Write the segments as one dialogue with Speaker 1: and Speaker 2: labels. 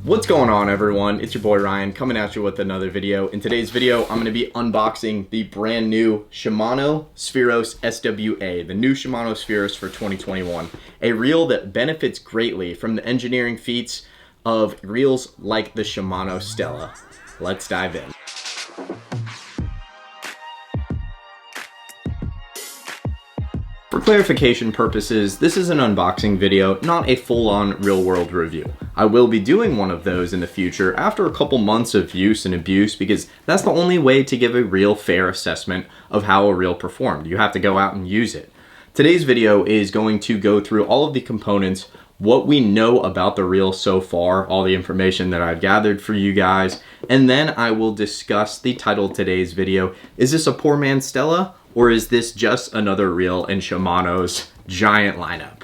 Speaker 1: What's going on, everyone? It's your boy Ryan coming at you with another video. In today's video, I'm going to be unboxing the brand new Shimano Spheros SW-A, the new Shimano Spheros for 2021. A reel that benefits greatly from the engineering feats of reels like the Shimano Stella. Let's dive in. For clarification purposes, this is an unboxing video, not a full-on real-world review. I will be doing one of those in the future after a couple months of use and abuse, because that's the only way to give a real fair assessment of how a reel performed. You have to go out and use it. Today's video is going to go through all of the components, what we know about the reel so far, all the information that I've gathered for you guys, and then I will discuss the title of today's video. Is this a poor man's Stella? Or is this just another reel in Shimano's giant lineup?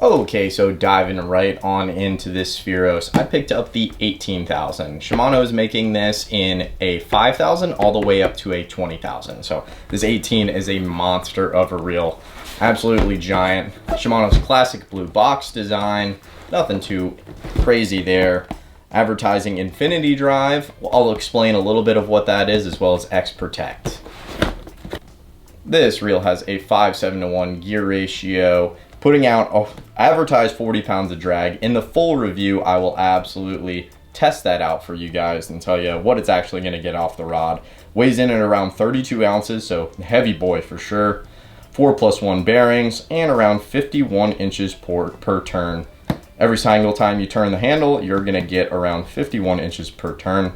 Speaker 1: Okay, so diving right on into this Spheros, I picked up the 18,000. Shimano is making this in a 5,000 all the way up to a 20,000. So this 18 is a monster of a reel, absolutely giant. Shimano's classic blue box design, nothing too crazy there. Advertising infinity drive. I'll explain a little bit of what that is, as well as X Protect. This reel has a 5:7 to 1 gear ratio, putting out advertised 40 pounds of drag. In the full review, I will absolutely test that out for you guys and tell you what it's actually going to get off the rod. Weighs in at around 32 ounces, so heavy boy for sure. 4+1 bearings and around 51 inches per turn. Every single time you turn the handle, you're going to get around 51 inches per turn.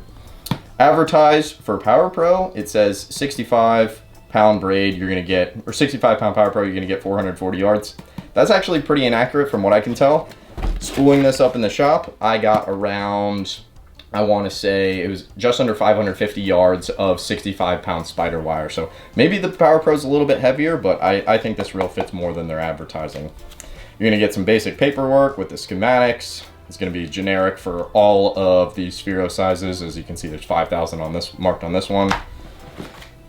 Speaker 1: Advertised for Power Pro, it says 65-pound braid, you're gonna get, or 65-pound Power Pro, you're gonna get 440 yards. That's actually pretty inaccurate from what I can tell. Spooling this up in the shop, I got around, I want to say it was just under 550 yards of 65-pound spider wire. So maybe the Power Pro is a little bit heavier, but I think this reel fits more than they're advertising. You're gonna get some basic paperwork with the schematics. It's gonna be generic for all of the Spheros sizes. As you can see, there's 5,000 on this, marked on this one.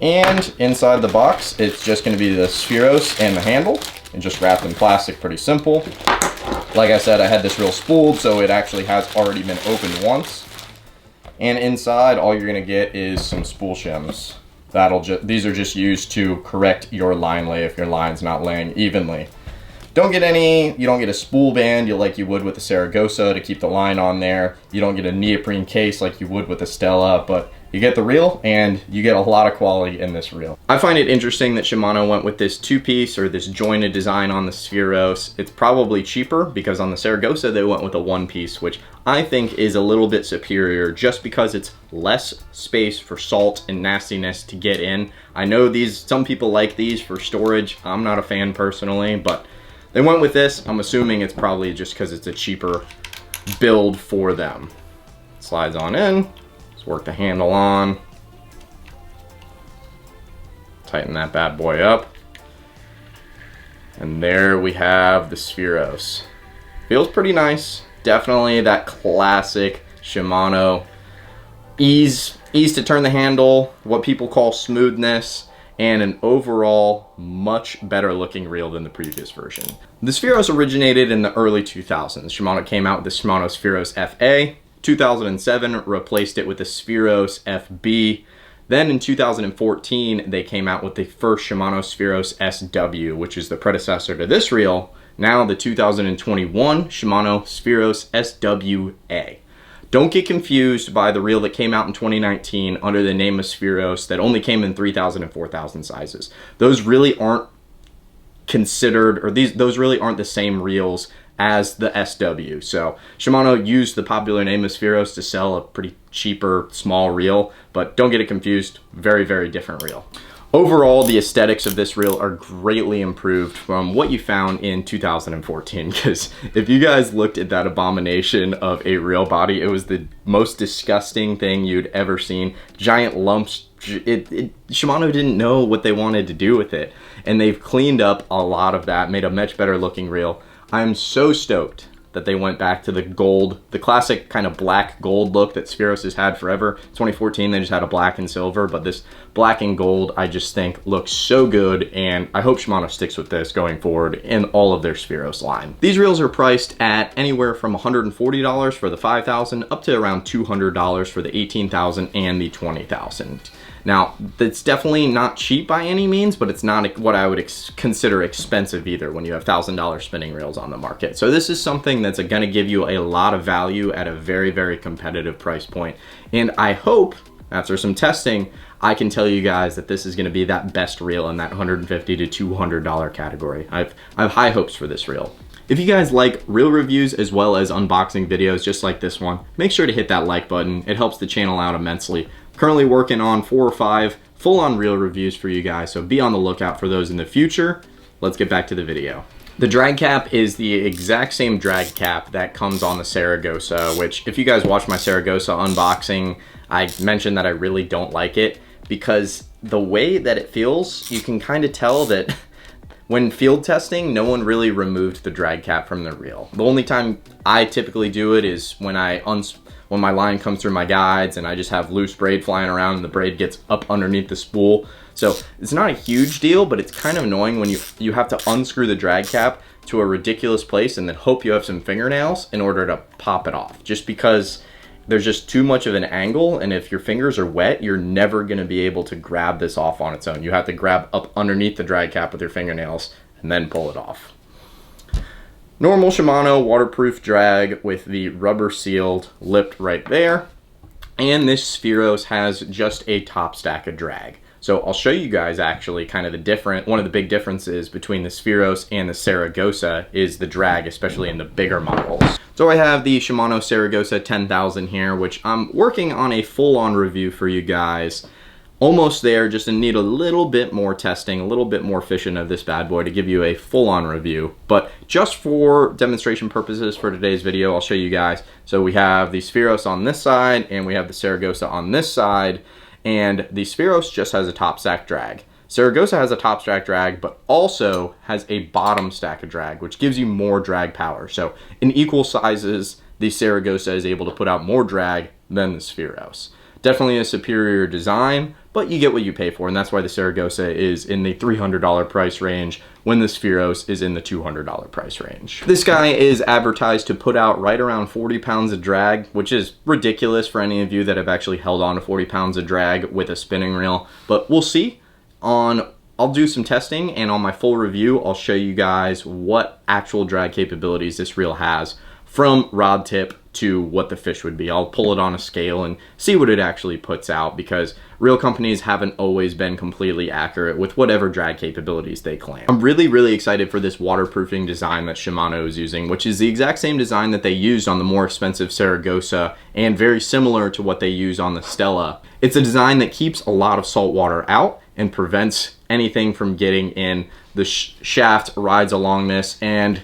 Speaker 1: And inside the box, it's just going to be the Spheros and the handle, and just wrapped in plastic, pretty simple. Like I said, I had this reel spooled, so it actually has already been opened once. And inside, all you're going to get is some spool shims. These are just used to correct your line lay if your line's not laying evenly. You don't get a spool band like you would with the Saragossa to keep the line on there. You don't get a neoprene case like you would with the Stella, but you get the reel and you get a lot of quality in this reel. I find it interesting that Shimano went with this two-piece or this jointed design on the Spheros. It's probably cheaper because on the Saragossa they went with a one-piece, which I think is a little bit superior just because it's less space for salt and nastiness to get in. I know some people like these for storage. I'm not a fan personally, but they went with this. I'm assuming it's probably just because it's a cheaper build for them. Slides on in. Let's work the handle on. Tighten that bad boy up. And there we have the Spheros. Feels pretty nice. Definitely that classic Shimano ease to turn the handle, what people call smoothness, and an overall much better looking reel than the previous version. The Spheros originated in the early 2000s. Shimano came out with the Shimano Spheros FA. 2007 replaced it with the Spheros FB. Then in 2014, they came out with the first Shimano Spheros SW, which is the predecessor to this reel. Now the 2021 Shimano Spheros SW-A. Don't get confused by the reel that came out in 2019 under the name of Spheros that only came in 3,000 and 4,000 sizes. Those really aren't considered, or those really aren't the same reels as the SW. So Shimano used the popular name of Spheros to sell a pretty cheaper small reel, but don't get it confused, very, very different reel. Overall, the aesthetics of this reel are greatly improved from what you found in 2014, because if you guys looked at that abomination of a reel body, it was the most disgusting thing you'd ever seen. Giant lumps. Shimano didn't know what they wanted to do with it, and they've cleaned up a lot of that, made a much better looking reel. I'm so stoked that they went back to the gold, the classic kind of black gold look that Spheros has had forever. 2014, they just had a black and silver, but this black and gold, I just think looks so good, and I hope Shimano sticks with this going forward in all of their Spheros line. These reels are priced at anywhere from $140 for the 5,000 up to around $200 for the 18,000 and the 20,000. Now, it's definitely not cheap by any means, but it's not what I would consider expensive either when you have $1,000 spinning reels on the market. So this is something that's gonna give you a lot of value at a very, very competitive price point. And I hope, after some testing, I can tell you guys that this is gonna be that best reel in that $150 to $200 category. I have high hopes for this reel. If you guys like reel reviews as well as unboxing videos just like this one, make sure to hit that like button. It helps the channel out immensely. Currently working on 4 or 5 full-on reel reviews for you guys, so be on the lookout for those in the future. Let's get back to the video. The drag cap is the exact same drag cap that comes on the Saragossa, which if you guys watch my Saragossa unboxing, I mentioned that I really don't like it because the way that it feels, you can kind of tell that when field testing, no one really removed the drag cap from the reel. The only time I typically do it is when when my line comes through my guides and I just have loose braid flying around and the braid gets up underneath the spool. So it's not a huge deal, but it's kind of annoying when you have to unscrew the drag cap to a ridiculous place and then hope you have some fingernails in order to pop it off. Just because there's just too much of an angle, and if your fingers are wet, you're never gonna be able to grab this off on its own. You have to grab up underneath the drag cap with your fingernails and then pull it off. Normal Shimano waterproof drag with the rubber sealed lip right there. And this Spheros has just a top stack of drag. So I'll show you guys actually kind of one of the big differences between the Spheros and the Saragossa is the drag, especially in the bigger models. So I have the Shimano Saragossa 10,000 here, which I'm working on a full-on review for you guys. Almost there, just need a little bit more testing, a little bit more fishing of this bad boy to give you a full-on review. But just for demonstration purposes for today's video, I'll show you guys. So we have the Spheros on this side and we have the Saragossa on this side. And the Spheros just has a top stack drag. Saragossa has a top stack drag, but also has a bottom stack of drag, which gives you more drag power. So in equal sizes, the Saragossa is able to put out more drag than the Spheros. Definitely a superior design, but you get what you pay for, and that's why the Saragossa is in the $300 price range when the Spheros is in the $200 price range. This guy is advertised to put out right around 40 pounds of drag, which is ridiculous for any of you that have actually held on to 40 pounds of drag with a spinning reel, but we'll see. I'll do some testing, and on my full review, I'll show you guys what actual drag capabilities this reel has from rod tip to what the fish would be. I'll pull it on a scale and see what it actually puts out, because reel companies haven't always been completely accurate with whatever drag capabilities they claim. I'm really excited for this waterproofing design that Shimano is using, which is the exact same design that they used on the more expensive Saragossa and very similar to what they use on the Stella. It's a design that keeps a lot of salt water out and prevents anything from getting in. The shaft rides along this, and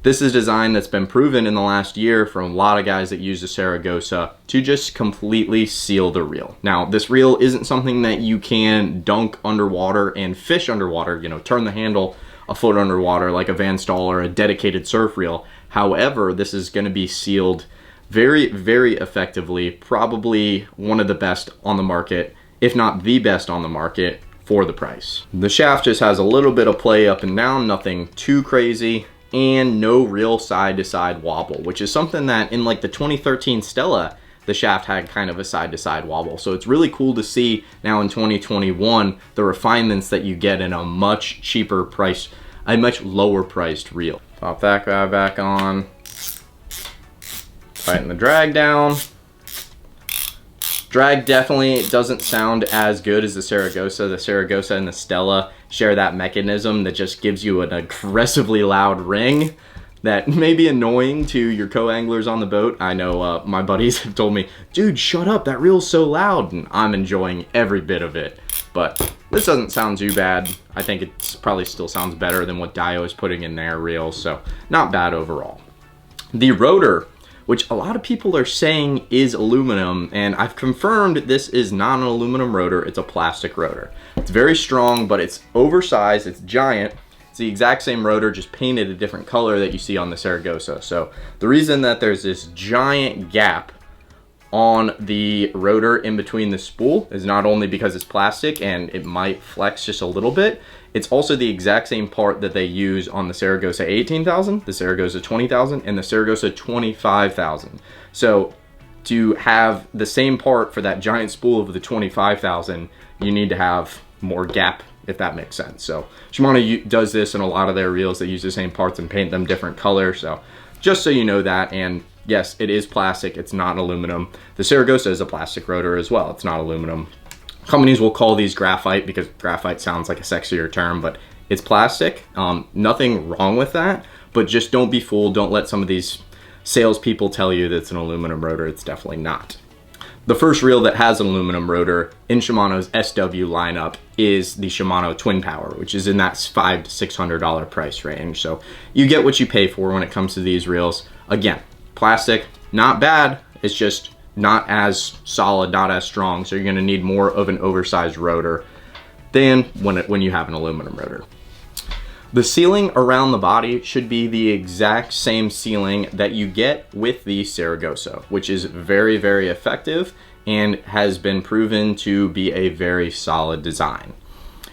Speaker 1: this is a design that's been proven in the last year from a lot of guys that use the Saragossa to just completely seal the reel. Now, this reel isn't something that you can dunk underwater and fish underwater, you know, turn the handle a foot underwater like a Van Staal or a dedicated surf reel. However, this is going to be sealed very effectively, probably one of the best on the market, if not the best on the market for the price. The shaft just has a little bit of play up and down, nothing too crazy, and no real side-to-side wobble, which is something that in like the 2013 Stella, the shaft had kind of a side-to-side wobble. So it's really cool to see now in 2021 the refinements that you get in a much cheaper price, a much lower priced reel. Pop that guy back on, tighten the drag down. Drag definitely doesn't sound as good as the Saragossa. The Saragossa and the Stella share that mechanism that just gives you an aggressively loud ring that may be annoying to your co-anglers on the boat. I know my buddies have told me, dude, shut up, that reel's so loud, and I'm enjoying every bit of it. But this doesn't sound too bad. I think it probably still sounds better than what Dio is putting in their reels, so not bad overall. The rotor, which a lot of people are saying is aluminum, and I've confirmed this is not an aluminum rotor, it's a plastic rotor. It's very strong, but it's oversized, it's giant. It's It's the exact same rotor, just painted a different color that you see on the Saragossa. So the reason that there's this giant gap on the rotor in between the spool is not only because it's plastic and it might flex just a little bit, it's also the exact same part that they use on the Saragossa 18,000, the Saragossa 20,000, and the Saragossa 25,000. So to have the same part for that giant spool of the 25,000, you need to have more gap, if that makes sense. So Shimano does this in a lot of their reels. They use the same parts and paint them different colors. So just so you know that. And yes, it is plastic, it's not aluminum. The Saragossa is a plastic rotor as well, it's not aluminum. Companies will call these graphite because graphite sounds like a sexier term, but it's plastic. Nothing wrong with that, but just don't be fooled. Don't let some of these salespeople tell you that it's an aluminum rotor. It's definitely not. The first reel that has an aluminum rotor in Shimano's SW lineup is the Shimano Twin Power, which is in that $500 to $600 price range. So you get what you pay for when it comes to these reels. Again, plastic, not bad. It's just not as solid, not as strong. So you're gonna need more of an oversized rotor than when you have an aluminum rotor. The sealing around the body should be the exact same sealing that you get with the Saragossa, which is very, very effective and has been proven to be a very solid design.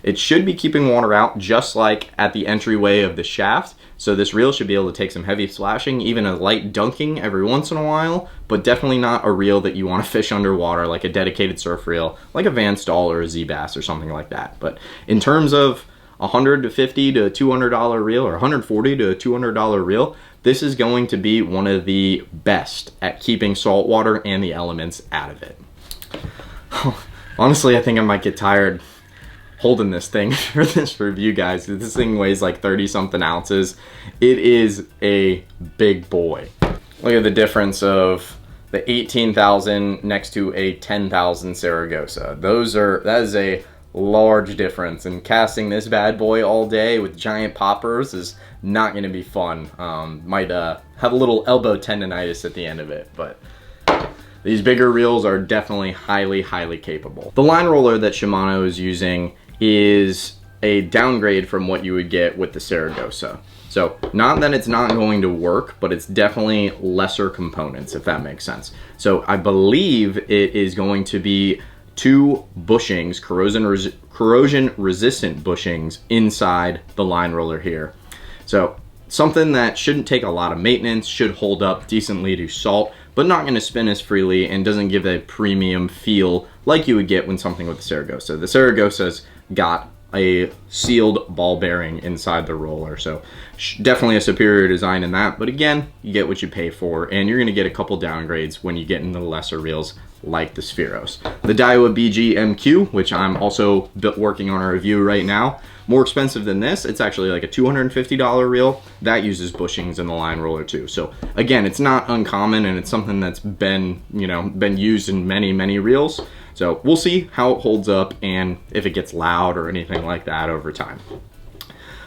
Speaker 1: It should be keeping water out just like at the entryway of the shaft. So this reel should be able to take some heavy splashing, even a light dunking every once in a while, but definitely not a reel that you want to fish underwater like a dedicated surf reel, like a Van Staal or a Z-Bass or something like that. But in terms of $150 to $200 reel or $140 to $200 reel, this is going to be one of the best at keeping saltwater and the elements out of it. Honestly, I think I might get tired holding this thing for this review, guys. This thing weighs like 30 something ounces. It is a big boy. Look at the difference of the 18,000 next to a 10,000 Saragossa. That is a large difference, and casting this bad boy all day with giant poppers is not going to be fun. Might have a little elbow tendonitis at the end of it, but these bigger reels are definitely highly, highly capable. The line roller that Shimano is using is a downgrade from what you would get with the Saragossa. So not that it's not going to work, but it's definitely lesser components, if that makes sense. So I believe it is going to be 2 bushings, corrosion resistant bushings inside the line roller here. So something that shouldn't take a lot of maintenance, should hold up decently to salt, but not going to spin as freely and doesn't give a premium feel like you would get when something with the Saragossa. The Saragossa's got a sealed ball bearing inside the roller, so definitely a superior design in that. But again, you get what you pay for, and you're going to get a couple downgrades when you get into the lesser reels like the Spheros. The Daiwa BG MQ, which I'm also working on a review right now, more expensive than this. It's actually like a $250 reel that uses bushings in the line roller too. So again, it's not uncommon, and it's something that's been used in many, many reels. So we'll see how it holds up and if it gets loud or anything like that over time.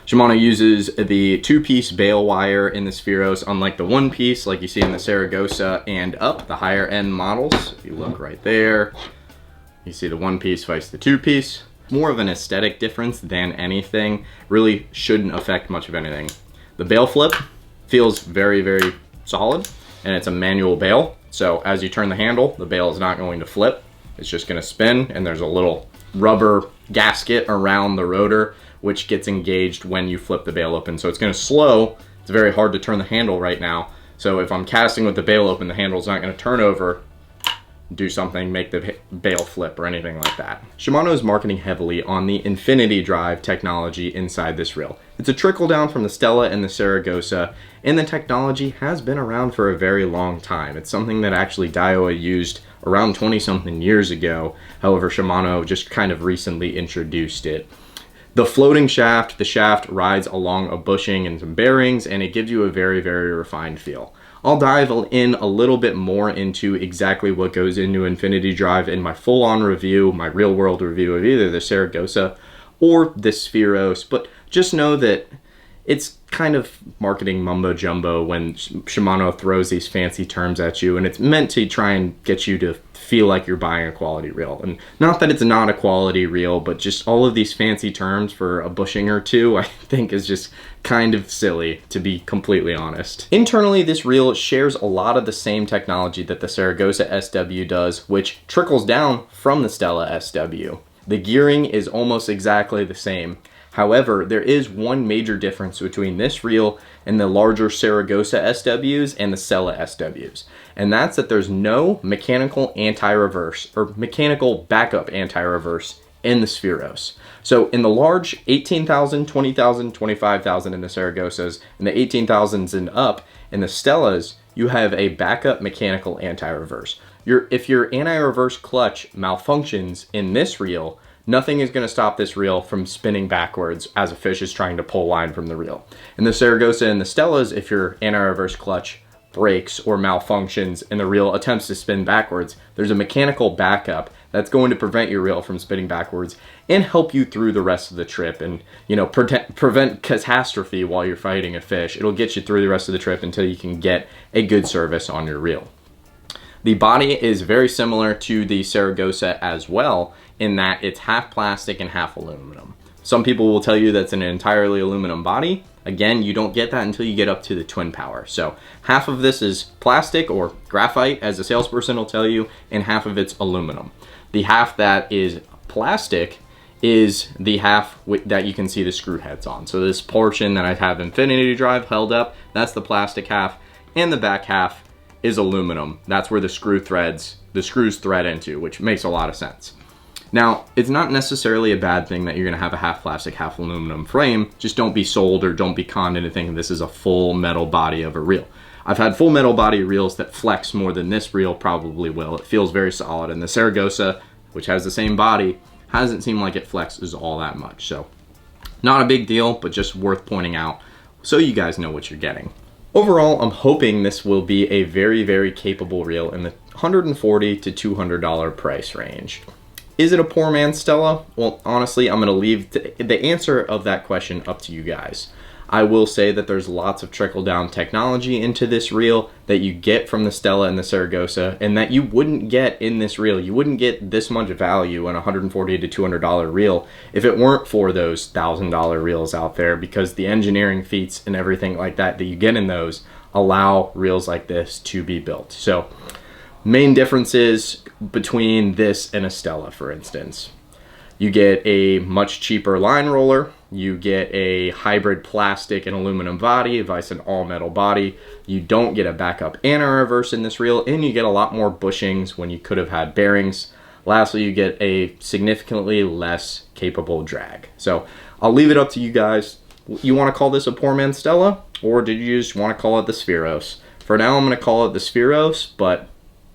Speaker 1: Shimano uses the 2-piece bail wire in the Spheros, unlike the 1-piece like you see in the Saragossa and up, the higher end models. If you look right there, you see the 1-piece versus the 2-piece. More of an aesthetic difference than anything. Really shouldn't affect much of anything. The bail flip feels very, very solid, and it's a manual bail. So as you turn the handle, the bail is not going to flip. It's just going to spin, and there's a little rubber gasket around the rotor which gets engaged when you flip the bail open. So it's going to slow. It's very hard to turn the handle right now. So if I'm casting with the bail open, the handle's not going to turn over, do something, make the bail flip or anything like that. Shimano is marketing heavily on the infinity drive technology inside this reel. It's a trickle down from the Stella and the Saragossa, and the technology has been around for a very long time. It's something that actually Daiwa used around 20 something years ago. However, Shimano just kind of recently introduced it. The floating shaft, the shaft rides along a bushing and some bearings, and it gives you a very, very refined feel. I'll dive in a little bit more into exactly what goes into infinity drive in my full-on review, my real-world review of either the Saragossa or the Spheros, but just know that it's kind of marketing mumbo jumbo when Shimano throws these fancy terms at you, and it's meant to try and get you to feel like you're buying a quality reel. And not that it's not a quality reel, but just all of these fancy terms for a bushing or two, I think is just kind of silly, to be completely honest. Internally, this reel shares a lot of the same technology that the Saragossa SW does, which trickles down from the Stella SW. The gearing is almost exactly the same. However, there is one major difference between this reel and the larger Saragossa SWs and the Stella SWs. And that's that there's no mechanical anti-reverse or mechanical backup anti-reverse in the Spheros. So in the large 18,000, 20,000, 25,000 in the Saragossas and the 18,000s and up in the Stellas, you have a backup mechanical anti-reverse. If your anti-reverse clutch malfunctions in this reel, nothing is going to stop this reel from spinning backwards as a fish is trying to pull line from the reel. In the Saragossa and the Stellas, if your anti-reverse clutch breaks or malfunctions and the reel attempts to spin backwards, there's a mechanical backup that's going to prevent your reel from spinning backwards and help you through the rest of the trip and, you know, prevent catastrophe while you're fighting a fish. It'll get you through the rest of the trip until you can get a good service on your reel. The body is very similar to the Saragossa as well, in that it's half plastic and half aluminum. Some people will tell you that's an entirely aluminum body. Again, you don't get that until you get up to the twin power. So half of this is plastic or graphite, as a salesperson will tell you, and half of it's aluminum. The half that is plastic is the half that you can see the screw heads on. So this portion that I have Infinity Drive held up, that's the plastic half, and the back half is aluminum. That's where the screws thread into, which makes a lot of sense. Now, it's not necessarily a bad thing that you're gonna have a half plastic, half aluminum frame. Just don't be sold or don't be conned into thinking this is a full metal body of a reel. I've had full metal body reels that flex more than this reel probably will. It feels very solid, and the Saragossa, which has the same body, hasn't seemed like it flexes all that much. So not a big deal, but just worth pointing out so you guys know what you're getting. Overall, I'm hoping this will be a very, very capable reel in the $140 to $200 price range. Is it a poor man's Stella? Well, honestly, I'm gonna leave the answer of that question up to you guys. I will say that there's lots of trickle-down technology into this reel that you get from the Stella and the Saragossa, and that you wouldn't get in this reel. You wouldn't get this much value in a $140 to $200 reel if it weren't for those $1,000 reels out there, because the engineering feats and everything like that you get in those allow reels like this to be built. So, main differences between this and a Stella, for instance. You get a much cheaper line roller. You get a hybrid plastic and aluminum body, vice an all metal body. You don't get a backup anti-reverse in this reel, and you get a lot more bushings when you could have had bearings. Lastly, you get a significantly less capable drag. So I'll leave it up to you guys. You want to call this a poor man's Stella, or did you just want to call it the Spheros? For now, I'm going to call it the Spheros, but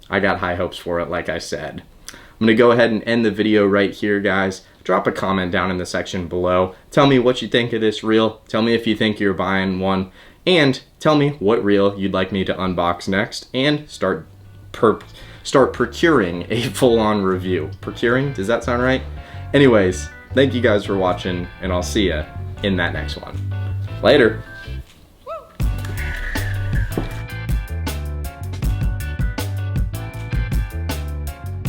Speaker 1: I got high hopes for it, like I said. I'm gonna go ahead and end the video right here, guys. Drop a comment down in the section below. Tell me what you think of this reel. Tell me if you think you're buying one. And tell me what reel you'd like me to unbox next and start procuring a full-on review. Procuring? Does that sound right? Anyways, thank you guys for watching, and I'll see ya in that next one. Later.